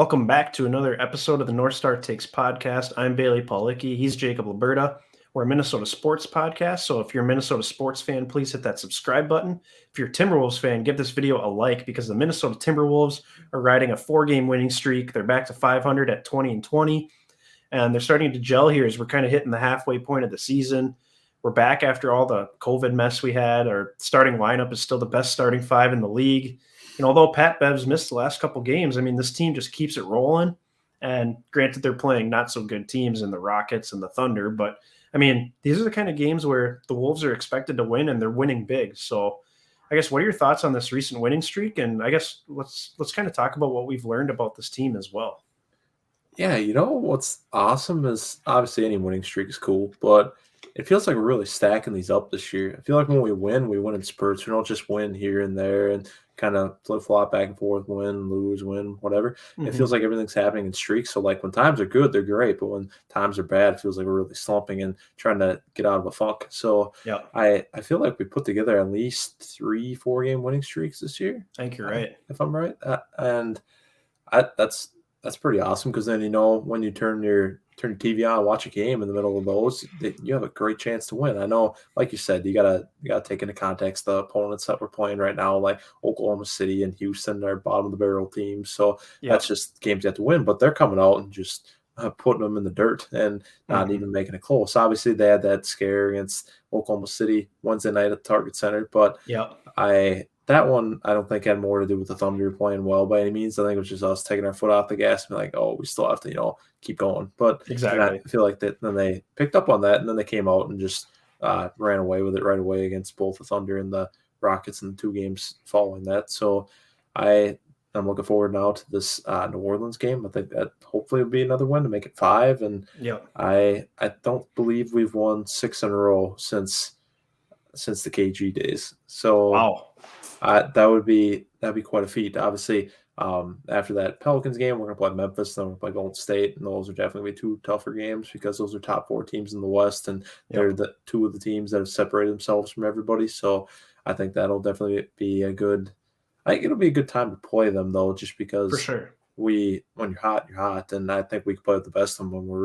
Welcome back to another episode of the North Star Takes podcast. I'm Bailey Paulicki. He's Jacob Liberta. We're a Minnesota sports podcast, so if you're a Minnesota sports fan, please hit that subscribe button. If you're a Timberwolves fan, give this video a like because the Minnesota Timberwolves are riding a 4-game winning streak. They're back to 500 at 20-20, and they're starting to gel here as we're kind of hitting the halfway point of the season. We're back after all the COVID mess we had. Our starting lineup is still the best starting five in the league. And although Pat Bev's missed the last couple games, I mean, this team just keeps it rolling. And granted, they're playing not so good teams in the Rockets and the Thunder, but I mean, these are the kind of games where the Wolves are expected to win and they're winning big. So I guess what are your thoughts on this recent winning streak? And I guess let's kind of talk about what we've learned about this team as well. Yeah, what's awesome is obviously any winning streak is cool, but it feels like we're really stacking these up this year. I feel like when we win in spurts. We don't just win here and there and kind of flip-flop back and forth, win, lose, win, whatever. It feels like everything's happening in streaks. So, like, when times are good, they're great. But when times are bad, it feels like we're really slumping and trying to get out of a funk. So, I feel like we put together at least 3-4 game winning streaks this year. I think you're right. If I'm right. That's pretty awesome because then, when you turn your TV on and watch a game in the middle of those, you have a great chance to win. I know, like you said, you gotta take into context the opponents that we're playing right now, like Oklahoma City and Houston are bottom of the barrel teams. So that's just games you have to win, but they're coming out and just putting them in the dirt and not even making it close. Obviously, they had that scare against Oklahoma City Wednesday night at the Target Center, but that one, I don't think had more to do with the Thunder playing well by any means. I think it was just us taking our foot off the gas and be like, oh, we still have to, keep going. But exactly. I feel like that then they picked up on that and then they came out and just ran away with it right away against both the Thunder and the Rockets in the 2 games following that. So I'm looking forward now to this New Orleans game. I think that hopefully will be another one to make it 5. And I don't believe we've won 6 in a row since the KG days. So wow. That'd be quite a feat. Obviously, after that Pelicans game, we're going to play Memphis, then we're going to play Golden State, and those are definitely 2 tougher games because those are top 4 teams in the West, and they're the 2 of the teams that have separated themselves from everybody. So I think that'll definitely be I think it'll be a good time to play them, though, just because for sure. when you're hot, you're hot, and I think we can play with the best of them when we're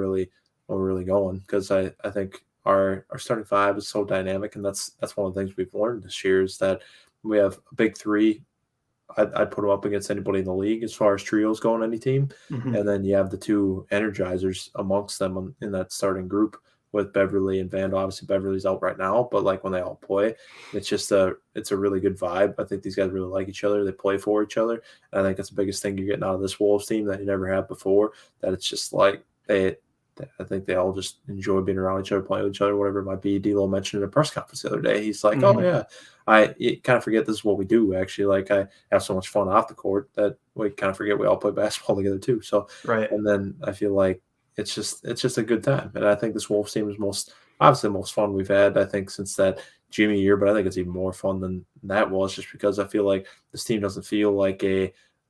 really going because I think our starting 5 is so dynamic, and that's one of the things we've learned this year is that we have a big 3. I'd put them up against anybody in the league as far as trios go on any team. And then you have the 2 energizers amongst them in that starting group with Beverly and Vandal. Obviously, Beverly's out right now, but like when they all play, it's just it's a really good vibe. I think these guys really like each other. They play for each other. And I think that's the biggest thing you're getting out of this Wolves team that you never had before, that it's just like I think they all just enjoy being around each other, playing with each other, whatever it might be. D'Lo mentioned in a press conference the other day. He's like, oh, yeah, you kind of forget this is what we do, actually. Like, I have so much fun off the court that we kind of forget we all play basketball together, too. So, and then I feel like it's just a good time. And I think this Wolves team is obviously the most fun we've had, I think, since that Jimmy year. But I think it's even more fun than that was just because I feel like this team doesn't feel like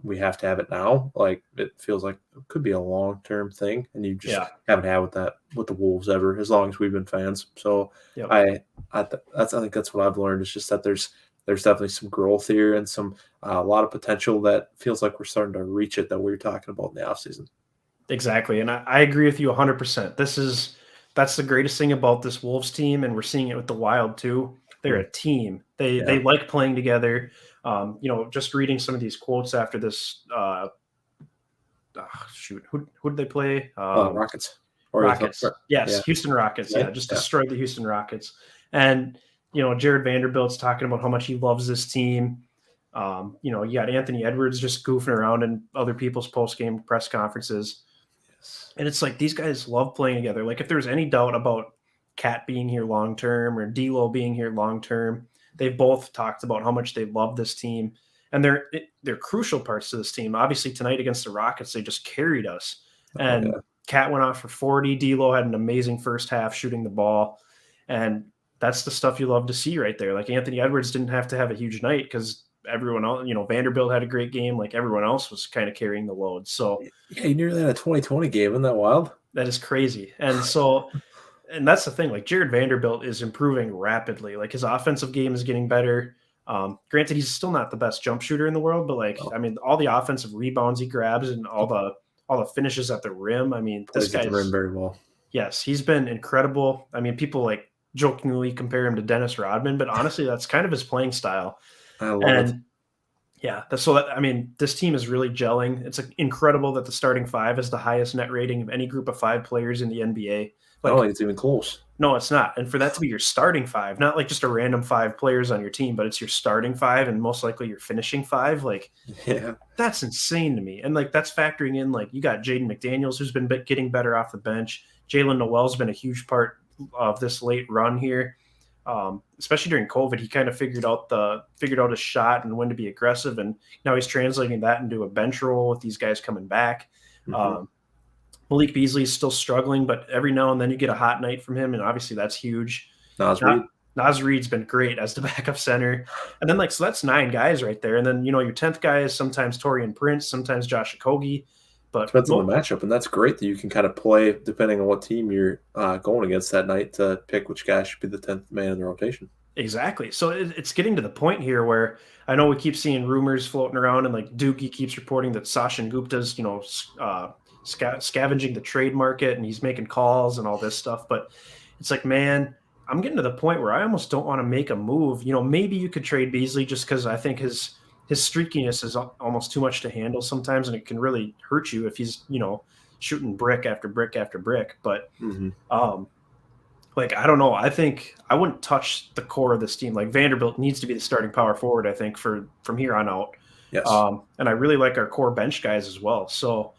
we have to have it now. Like it feels like it could be a long-term thing, and you just haven't had with the Wolves ever as long as we've been fans. So I think that's what I've learned. It's just that there's definitely some growth here and some a lot of potential that feels like we're starting to reach it that we were talking about in the offseason. Exactly, and I agree with you 100%. That's the greatest thing about this Wolves team, and we're seeing it with the Wild too. They're a team. They like playing together. Just reading some of these quotes after this. Who did they play? Rockets. Rockets. Yes, Houston Rockets. Just destroyed the Houston Rockets. And Jared Vanderbilt's talking about how much he loves this team. You got Anthony Edwards just goofing around in other people's post-game press conferences. And it's like these guys love playing together. Like if there's any doubt about Cat being here long term or D'Lo being here long term, they've both talked about how much they love this team, and they're crucial parts to this team. Obviously, tonight against the Rockets, they just carried us. And Cat went off for 40. D'Lo had an amazing first half shooting the ball, and that's the stuff you love to see right there. Like Anthony Edwards didn't have to have a huge night because everyone else, Vanderbilt had a great game. Like everyone else was kind of carrying the load. So you nearly had a 2020 game. Isn't that wild? That is crazy. And so. And that's the thing, like Jared Vanderbilt is improving rapidly. Like his offensive game is getting better. Granted, he's still not the best jump shooter in the world, but like, Oh, I mean, all the offensive rebounds he grabs and all the finishes at the rim. I mean, this plays at the rim guy's very well. yes, he's been incredible. I mean, people like jokingly compare him to Dennis Rodman, but honestly, that's kind of his playing style. I love it. And yeah, I mean, this team is really gelling. It's incredible that the starting five is the highest net rating of any group of five players in the NBA. I don't Like, think it's even close. no, it's not. And for that to be your starting five, not like just a random five players on your team, but it's your starting five and most likely your finishing five, like Yeah. that's insane to me. And like that's factoring in like you got Jaden McDaniels who's been getting better off the bench. Jalen Noel's been a huge part of this late run here. Especially during COVID, he kind of figured out his shot and when to be aggressive, and now he's translating that into a bench role with these guys coming back. Hmm. Um, Malik Beasley is still struggling, but every now and then you get a hot night from him, and obviously that's huge. Nas Not, Reed. Nas Reed's been great as the backup center, and then like so that's 9 guys right there, and then your 10th guy is sometimes Torian Prince, sometimes Josh Okogie, but Depends on the matchup, and that's great that you can kind of play depending on what team you're going against that night to pick which guy should be the 10th man in the rotation. exactly. So it's getting to the point here where I know we keep seeing rumors floating around, and like Dookie keeps reporting that Sachin Gupta's scavenging the trade market and he's making calls and all this stuff, but it's like, man, I'm getting to the point where I almost don't want to make a move. Maybe you could trade Beasley just because I think his streakiness is almost too much to handle sometimes, and it can really hurt you if he's shooting brick after brick after brick. But Hmm. um, like I don't know. I think I wouldn't touch the core of this team. Like Vanderbilt needs to be the starting power forward, I think, from here on out. Yes. And I really like our core bench guys as well. So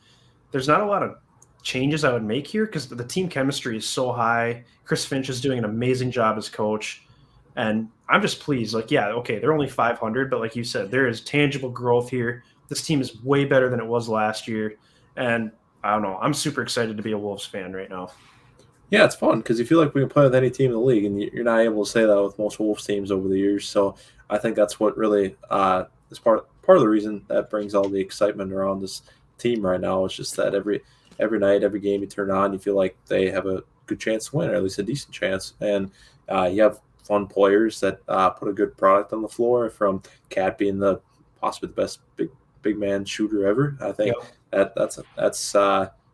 there's not a lot of changes I would make here because the team chemistry is so high. Chris Finch is doing an amazing job as coach. And I'm just pleased. Like, yeah, okay, they're only 500, but like you said, there is tangible growth here. This team is way better than it was last year. And I don't know. I'm super excited to be a Wolves fan right now. Yeah, it's fun because you feel like we can play with any team in the league, and you're not able to say that with most Wolves teams over the years. So I think that's what really is part of the reason that brings all the excitement around this team right now. It's just that every night, every game you turn on, you feel like they have a good chance to win, or at least a decent chance, and you have fun players that put a good product on the floor. From Cat being the possibly the best big man shooter ever, I think Yep. that's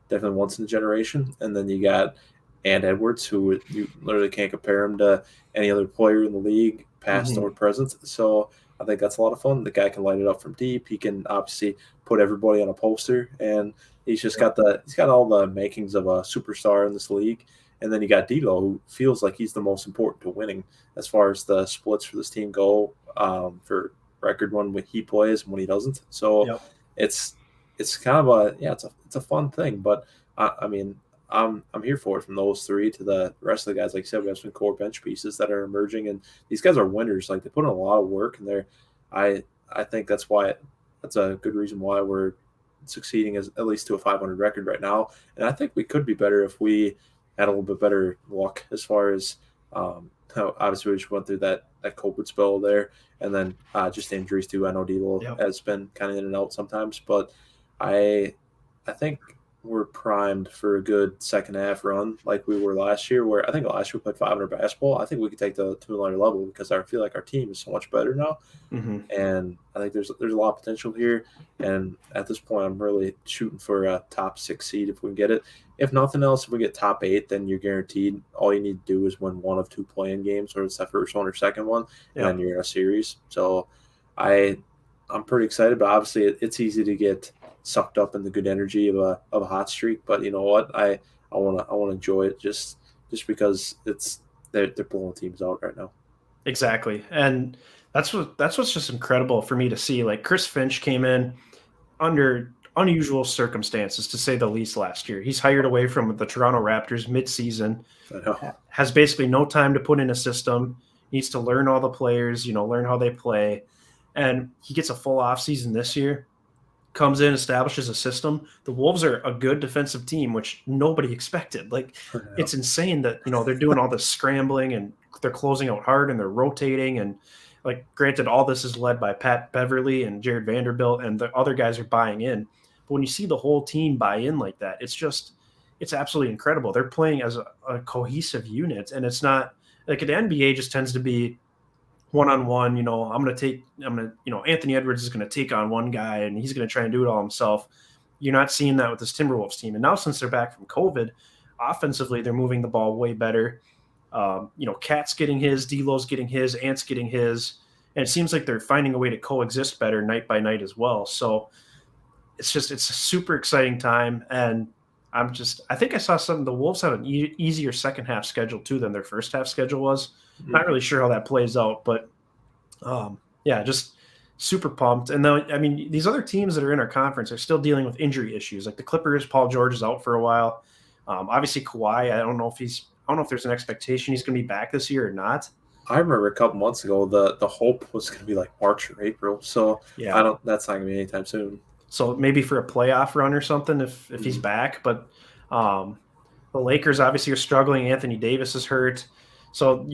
definitely once in a generation. And then you got and Edwards, who you literally can't compare him to any other player in the league, past or Mm-hmm. present. So I think that's a lot of fun. The guy can light it up from deep. He can obviously put everybody on a poster, and Yep. he's got all the makings of a superstar in this league. And then you got D'Lo, who feels like he's the most important to winning as far as the splits for this team go, for record when he plays and when he doesn't. So Yep. it's it's kind of a it's a fun thing, but I mean I'm here for it from those three to the rest of the guys. Like I said, we have some core bench pieces that are emerging, and these guys are winners. Like they put in a lot of work, and I I think that's a good reason why we're succeeding as at least to a 500 record right now. And I think we could be better if we had a little bit better luck as far as how obviously we just went through that COVID spell there, and then just injuries too. I know D'Lo Yep. has been kind of in and out sometimes, but I I think we're primed for a good second half run like we were last year. Where I think last year we played 500 basketball. I think we could take to another level because I feel like our team is so much better now, Mm-hmm. and I think there's a lot of potential here. And at this point, I'm really shooting for a top 6 seed if we can get it. If nothing else, if we get top 8, then you're guaranteed. All you need to do is win one of two playing games, or it's that first one or second one, and then Yep. you're in a series. So I I'm pretty excited, but obviously it's easy to get sucked up in the good energy of a hot streak. But you know what? I want to enjoy it just because they're pulling teams out right now. Exactly. And that's what's just incredible for me to see. Like Chris Finch came in under unusual circumstances, to say the least, last year. He's hired away from the Toronto Raptors mid-season, I know. has basically no time to put in a system, needs to learn all the players, learn how they play. And he gets a full offseason this year, comes in, establishes a system. The Wolves are a good defensive team, which nobody expected. Like, I it's know. insane that, they're doing all this scrambling and they're closing out hard and they're rotating. And, like, granted, all this is led by Pat Beverly and Jared Vanderbilt, and the other guys are buying in. But when you see the whole team buy in like that, it's absolutely incredible. They're playing as a cohesive unit. And it's not like the NBA just tends to be one-on-one, Anthony Edwards is going to take on one guy and he's going to try and do it all himself. You're not seeing that with this Timberwolves team. And now since they're back from COVID, offensively, they're moving the ball way better. Cat's getting his, D'Lo's getting his, Ant's getting his. And it seems like they're finding a way to coexist better night by night as well. So it's a super exciting time. And I think I saw the Wolves have an easier second half schedule too than their first half schedule was. Mm-hmm. Not really sure how that plays out, but just super pumped. And then, these other teams that are in our conference are still dealing with injury issues. Like the Clippers, Paul George is out for a while. Obviously Kawhi, I don't know if there's an expectation he's going to be back this year or not. I remember a couple months ago, the hope was going to be like March or April. So yeah, that's not going to be anytime soon. So maybe for a playoff run or something if he's back. But the Lakers obviously are struggling. Anthony Davis is hurt. So,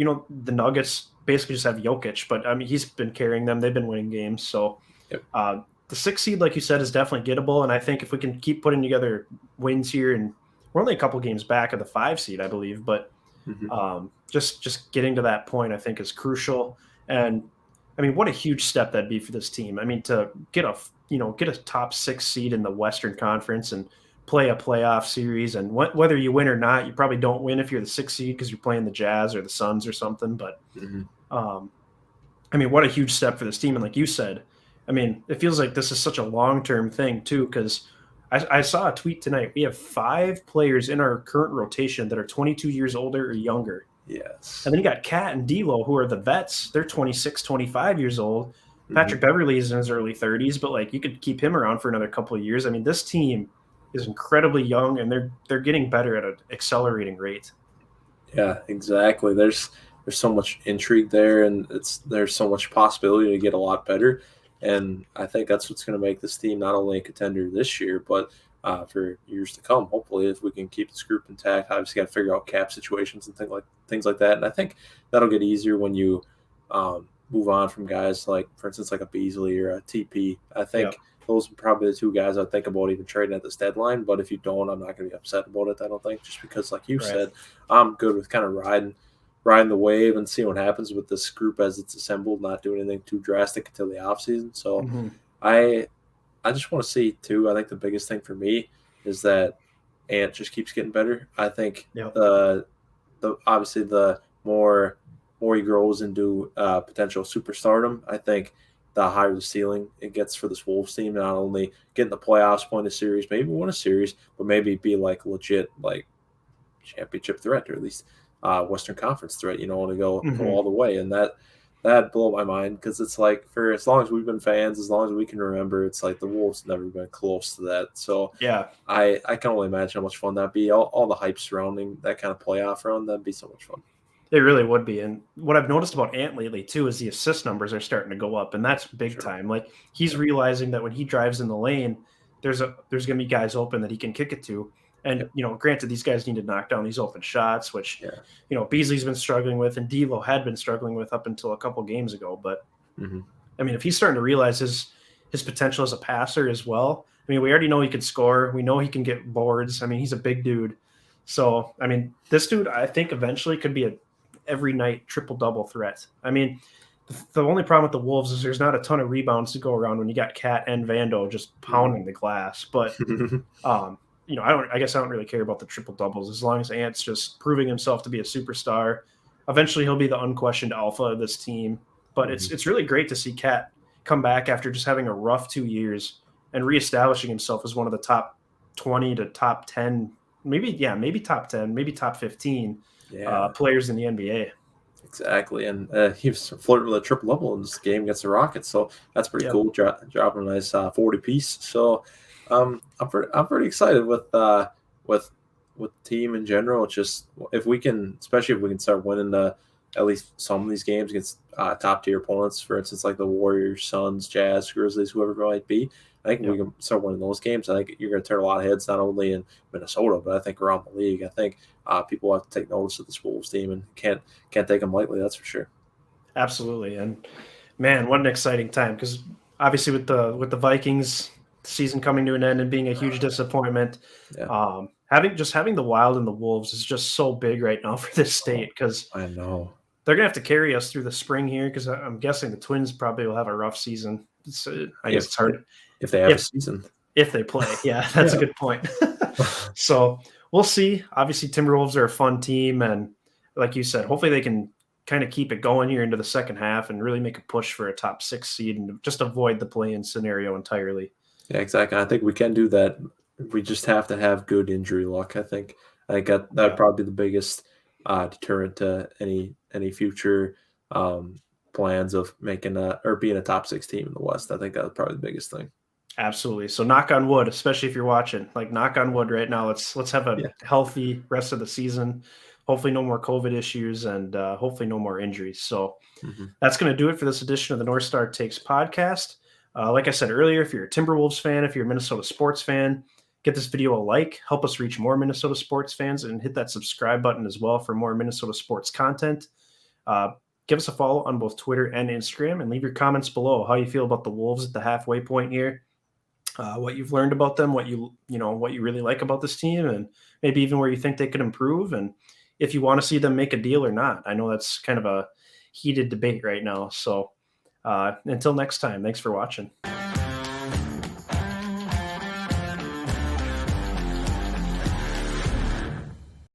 the Nuggets basically just have Jokic. But, he's been carrying them. They've been winning games. So yep. The 6th seed, like you said, is definitely gettable. And I think if we can keep putting together wins here, and we're only a couple games back of the 5 seed, I believe. But just getting to that point, I think, is crucial. And, what a huge step that'd be for this team. To get a top 6 seed in the Western Conference and play a playoff series, and whether you win or not, you probably don't win if you're the 6th seed because you're playing the Jazz or the Suns or something. But what a huge step for this team. And like you said, it feels like this is such a long-term thing too, because I saw a tweet tonight. We have 5 players in our current rotation that are 22 years older or younger. Yes. And then you got Cat and D'Lo, who are the vets. They're 26, 25 years old. Patrick Beverley is in his early 30s, but you could keep him around for another couple of years. This team is incredibly young, and they're getting better at an accelerating rate. Yeah, exactly. There's so much intrigue there, and there's so much possibility to get a lot better. And I think that's what's going to make this team not only a contender this year, but for years to come. Hopefully, if we can keep this group intact. Obviously, got to figure out cap situations and things like that. And I think that'll get easier when you move on from guys like, for instance, like a Beasley or a TP. I think those are probably the 2 guys I'd think about even trading at this deadline. But if you don't, I'm not going to be upset about it, I don't think, just because, like you said, I'm good with kind of riding the wave and see what happens with this group as it's assembled, not doing anything too drastic until the offseason. So I just want to see, too, I think the biggest thing for me is that Ant just keeps getting better. I think obviously the more he grows into potential superstardom, I think the higher the ceiling it gets for this Wolves team. Not only getting the playoffs, win a series, maybe win a series, but maybe be legit championship threat, or at least Western Conference threat. To go all the way, and that blew my mind, because it's for as long as we've been fans, as long as we can remember, it's the Wolves never been close to that. So I can only imagine how much fun that'd be. All the hype surrounding that kind of playoff run, that'd be so much fun. It really would be. And what I've noticed about Ant lately too is the assist numbers are starting to go up, and that's big time. He's realizing that when he drives in the lane, there's going to be guys open that he can kick it to. And, granted, these guys need to knock down these open shots, which, Beasley's been struggling with, and D'Lo had been struggling with up until a couple games ago. But, if he's starting to realize his potential as a passer as well, we already know he can score. We know he can get boards. He's a big dude. So, this dude, I think, eventually could be a every night triple-double threat. The only problem with the Wolves is there's not a ton of rebounds to go around when you got Cat and Vando just pounding the glass. But, I guess I don't really care about the triple doubles as long as Ant's just proving himself to be a superstar. Eventually, he'll be the unquestioned alpha of this team. But it's really great to see Cat come back after just having a rough 2 years and reestablishing himself as one of the top 20 to top 10, maybe top 10, maybe top 15 players in the NBA. Exactly, and he was flirting with a triple double in this game against the Rockets, so that's pretty cool. Dropping a nice 40 piece. So I'm pretty excited with the team in general. It's just especially if we can start winning at least some of these games against top tier opponents, for instance, like the Warriors, Suns, Jazz, Grizzlies, whoever it might be. I think we can start winning those games. I think you're going to turn a lot of heads, not only in Minnesota, but I think around the league. I think people have to take notice of this Wolves team and can't take them lightly. That's for sure. Absolutely, and man, what an exciting time! Because obviously, with the Vikings season coming to an end and being a huge disappointment, having the Wild and the Wolves is just so big right now for this state. Because I know they're gonna have to carry us through the spring here because I'm guessing the Twins probably will have a rough season. I guess it's hard if they have a season. If they play. Yeah, that's a good point. So we'll see. Obviously, Timberwolves are a fun team, and like you said, hopefully they can kind of keep it going here into the second half and really make a push for a top 6 seed and just avoid the play-in scenario entirely. Yeah, exactly. I think we can do that. We just have to have good injury luck. I think that would probably be the biggest deterrent to any future plans of making or being a top 6 team in the West. I think that's probably the biggest thing. Absolutely. So knock on wood, especially if you're watching. Like knock on wood right now. Let's have a healthy rest of the season. Hopefully no more COVID issues and hopefully no more injuries. So that's going to do it for this edition of the North Star Takes podcast. Like I said earlier, if you're a Timberwolves fan, if you're a Minnesota sports fan, get this video a like, help us reach more Minnesota sports fans, and hit that subscribe button as well for more Minnesota sports content. Give us a follow on both Twitter and Instagram, and leave your comments below how you feel about the Wolves at the halfway point here. What you've learned about them, what you really like about this team, and maybe even where you think they could improve, and if you want to see them make a deal or not. I know that's kind of a heated debate right now. So until next time, thanks for watching.